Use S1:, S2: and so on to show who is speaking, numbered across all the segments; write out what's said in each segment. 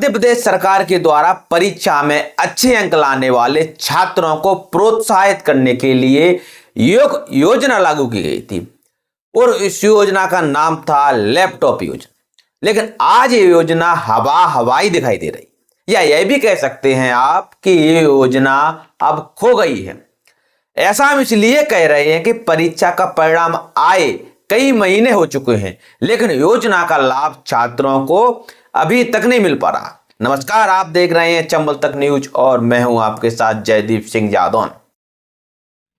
S1: मध्य प्रदेश सरकार के द्वारा परीक्षा में अच्छे अंक लाने वाले छात्रों को प्रोत्साहित करने के लिए योजना लागू की गई थी और इस योजना का नाम था लैपटॉप योजना। लेकिन आज ये योजना हवाई दिखाई दे रही, या यह भी कह सकते हैं आप कि ये योजना अब खो गई है। ऐसा हम इसलिए कह रहे हैं कि परीक्षा का परिणाम आए कई महीने हो चुके हैं, लेकिन योजना का लाभ छात्रों को अभी तक नहीं मिल पा रहा। नमस्कार, आप देख रहे हैं चंबल तक न्यूज और मैं हूं आपके साथ जयदीप सिंह जादौन।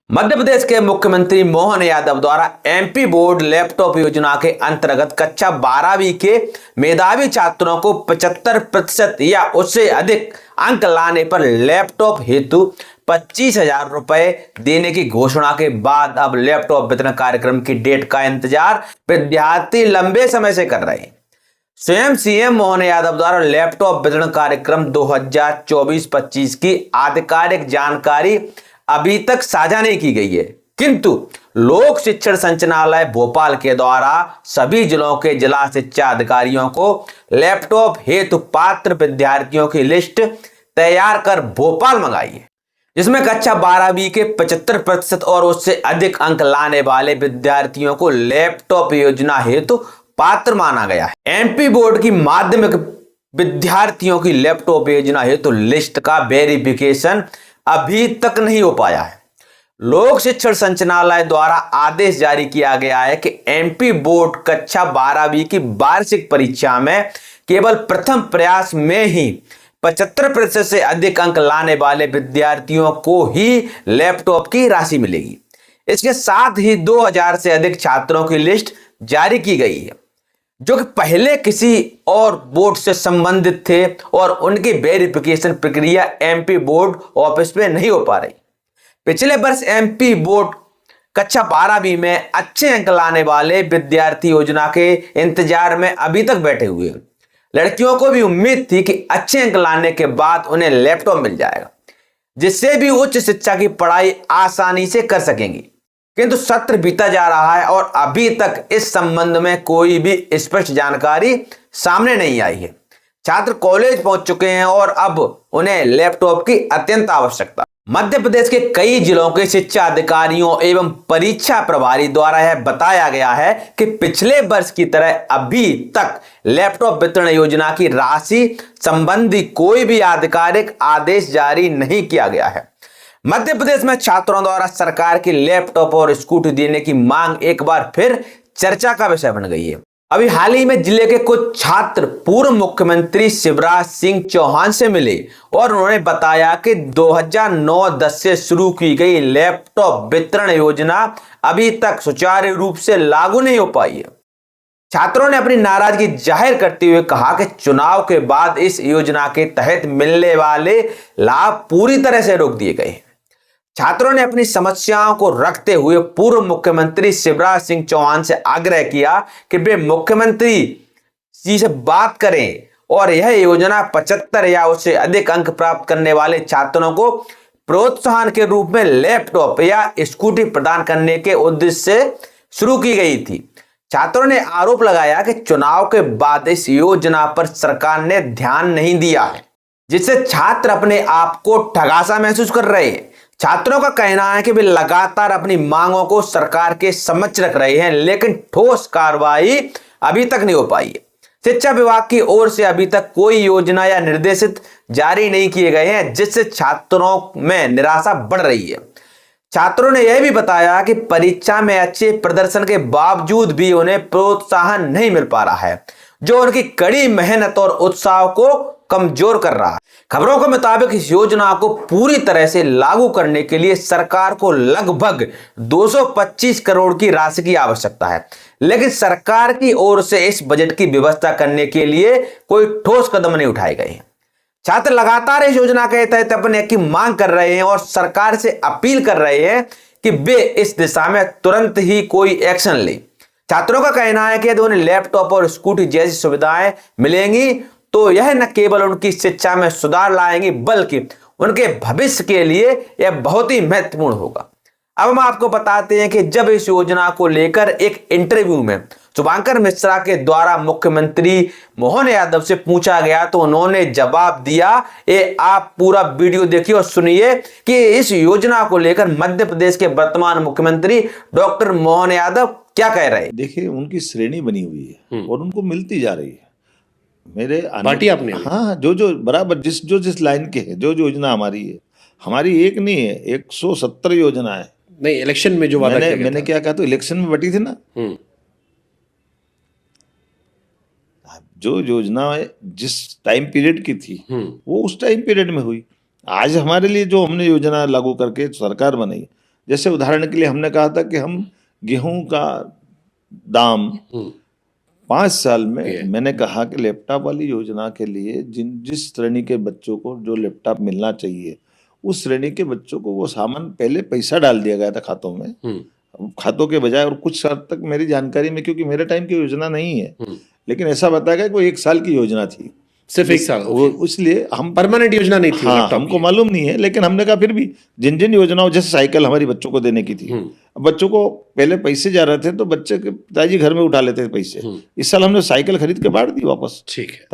S1: मध्य प्रदेश के मुख्यमंत्री मोहन यादव द्वारा एमपी बोर्ड लैपटॉप योजना के अंतर्गत कक्षा 12वीं के मेधावी छात्रों को 75% या उससे अधिक अंक लाने पर लैपटॉप हेतु 25,000 रुपए देने की घोषणा के बाद अब लैपटॉप वितरण कार्यक्रम की डेट का इंतजार विद्यार्थी लंबे समय से कर रहे हैं। स्वयं सीएम मोहन यादव द्वारा लैपटॉप वितरण कार्यक्रम 2024-25 की आधिकारिक जानकारी अभी तक साझा नहीं की गई है, किंतु लोक शिक्षण संचालनालय भोपाल के द्वारा सभी जिलों के जिला शिक्षा अधिकारियों को लैपटॉप हेतु पात्र विद्यार्थियों की लिस्ट तैयार कर भोपाल मंगाई है, जिसमें कक्षा 12वीं के 75% और उससे अधिक अंक लाने वाले विद्यार्थियों को लैपटॉप योजना हेतु पात्र माना गया है। एमपी बोर्ड की माध्यमिक विद्यार्थियों की लैपटॉप योजना हेतु लिस्ट का वेरिफिकेशन अभी तक नहीं हो पाया है। लोक शिक्षण संचालनालय द्वारा आदेश जारी किया गया है कि एमपी बोर्ड कक्षा 12वीं की वार्षिक परीक्षा में केवल प्रथम प्रयास में ही 75% से अधिक अंक लाने वाले विद्यार्थियों को ही लैपटॉप की राशि मिलेगी। इसके साथ ही 2000 से अधिक छात्रों की लिस्ट जारी की गई है, जो कि पहले किसी और बोर्ड से संबंधित थे और उनकी वेरिफिकेशन प्रक्रिया एमपी बोर्ड ऑफिस में नहीं हो पा रही। पिछले वर्ष एमपी बोर्ड कक्षा 12वीं में अच्छे अंक लाने वाले विद्यार्थी योजना के इंतजार में अभी तक बैठे हुए हैं। लड़कियों को भी उम्मीद थी कि अच्छे अंक लाने के बाद उन्हें लैपटॉप मिल जाएगा, जिससे भी उच्च शिक्षा की पढ़ाई आसानी से कर सकेंगी, किंतु सत्र बीता जा रहा है और अभी तक इस संबंध में कोई भी स्पष्ट जानकारी सामने नहीं आई है। छात्र कॉलेज पहुंच चुके हैं और अब उन्हें लैपटॉप की अत्यंत आवश्यकता। मध्य प्रदेश के कई जिलों के शिक्षा अधिकारियों एवं परीक्षा प्रभारी द्वारा यह बताया गया है कि पिछले वर्ष की तरह अभी तक लैपटॉप वितरण योजना की राशि संबंधी कोई भी आधिकारिक आदेश जारी नहीं किया गया है। मध्य प्रदेश में छात्रों द्वारा सरकार की लैपटॉप और स्कूटी देने की मांग एक बार फिर चर्चा का विषय बन गई है। अभी हाल ही में जिले के कुछ छात्र पूर्व मुख्यमंत्री शिवराज सिंह चौहान से मिले और उन्होंने बताया कि 2009-10 से शुरू की गई लैपटॉप वितरण योजना अभी तक सुचारू रूप से लागू नहीं हो पाई है। छात्रों ने अपनी नाराजगी जाहिर करते हुए कहा कि चुनाव के बाद इस योजना के तहत मिलने वाले लाभ पूरी तरह से रोक दिए गए हैं। छात्रों ने अपनी समस्याओं को रखते हुए पूर्व मुख्यमंत्री शिवराज सिंह चौहान से आग्रह किया कि वे मुख्यमंत्री जी से बात करें और यह योजना 75 या उससे अधिक अंक प्राप्त करने वाले छात्रों को प्रोत्साहन के रूप में लैपटॉप या स्कूटी प्रदान करने के उद्देश्य से शुरू की गई थी। छात्रों ने आरोप लगाया कि चुनाव के बाद इस योजना पर सरकार ने ध्यान नहीं दिया है, जिससे छात्र अपने आप को ठगासा महसूस कर रहे हैं। छात्रों का कहना है कि वे लगातार अपनी मांगों को सरकार के समक्ष रख रहे हैं, लेकिन ठोस कार्रवाई अभी तक नहीं हो पाई है। शिक्षा विभाग की ओर से अभी तक कोई योजना या निर्देशित जारी नहीं किए गए हैं, जिससे छात्रों में निराशा बढ़ रही है। छात्रों ने यह भी बताया कि परीक्षा में अच्छे प्रदर्शन के बावजूद भी उन्हें प्रोत्साहन नहीं मिल पा रहा है, जो उनकी कड़ी मेहनत और उत्साह को कमजोर कर रहा है। खबरों के मुताबिक इस योजना को पूरी तरह से लागू करने के लिए सरकार को लगभग 225 करोड़ की राशि की आवश्यकता है, लेकिन सरकार की ओर से इस बजट की व्यवस्था करने के लिए कोई ठोस कदम नहीं उठाए गए हैं। छात्र लगातार इस योजना के तहत अपने हक की मांग कर रहे हैं और सरकार से अपील कर रहे हैं कि वे इस दिशा में तुरंत ही कोई एक्शन ले। छात्रों का कहना है कि यदि उन्हें लैपटॉप और स्कूटी जैसी सुविधाएं मिलेंगी तो यह न केवल उनकी शिक्षा में सुधार लाएंगी, बल्कि उनके भविष्य के लिए यह बहुत ही महत्वपूर्ण होगा। अब हम आपको बताते हैं कि जब इस योजना को लेकर एक इंटरव्यू में शुभंकर मिश्रा के द्वारा मुख्यमंत्री मोहन यादव से पूछा गया तो उन्होंने जवाब दिया। ये आप पूरा वीडियो देखिए और सुनिए कि इस योजना को लेकर मध्य प्रदेश के वर्तमान मुख्यमंत्री डॉक्टर मोहन यादव क्या कह रहे हैं।
S2: देखिए, उनकी श्रेणी बनी हुई है और उनको मिलती जा रही है। मेरे
S3: पार्टी आपने
S2: हाँ, जो बराबर जिस लाइन के है, जो योजना हमारी है, हमारी एक नहीं है, 170 योजना है।
S3: नहीं, इलेक्शन में जो वादा किया गया
S2: मैंने क्या कहा, तो इलेक्शन में बटी थी ना। जो योजना जिस टाइम पीरियड की थी वो उस टाइम पीरियड में हुई। आज हमारे लिए जो हमने योजना लागू करके सरकार बनाई, जैसे उदाहरण के लिए हमने कहा था कि हम गेहूं का दाम 5 साल में, मैंने कहा कि लैपटॉप वाली योजना के लिए जिस श्रेणी के बच्चों को जो लैपटॉप मिलना चाहिए, उस श्रेणी के बच्चों को वो सामान पहले पैसा डाल दिया गया था खातों में, खातों के बजाय। और कुछ हद तक मेरी जानकारी में, क्योंकि मेरे टाइम की योजना नहीं है, लेकिन ऐसा बताया गया कि वो 1 साल की योजना थी,
S3: सिर्फ 1 साल।
S2: वो इसलिए हम
S3: परमानेंट योजना नहीं थी।
S2: हाँ, हमको मालूम नहीं है, लेकिन हमने कहा फिर भी जिन योजनाओं, जैसे साइकिल हमारी बच्चों को देने की थी, बच्चों को पहले पैसे जा रहे थे तो बच्चे के पिताजी घर में उठा लेते थे पैसे। इस साल हमने साइकिल खरीद के बांट दी वापस।
S3: ठीक है।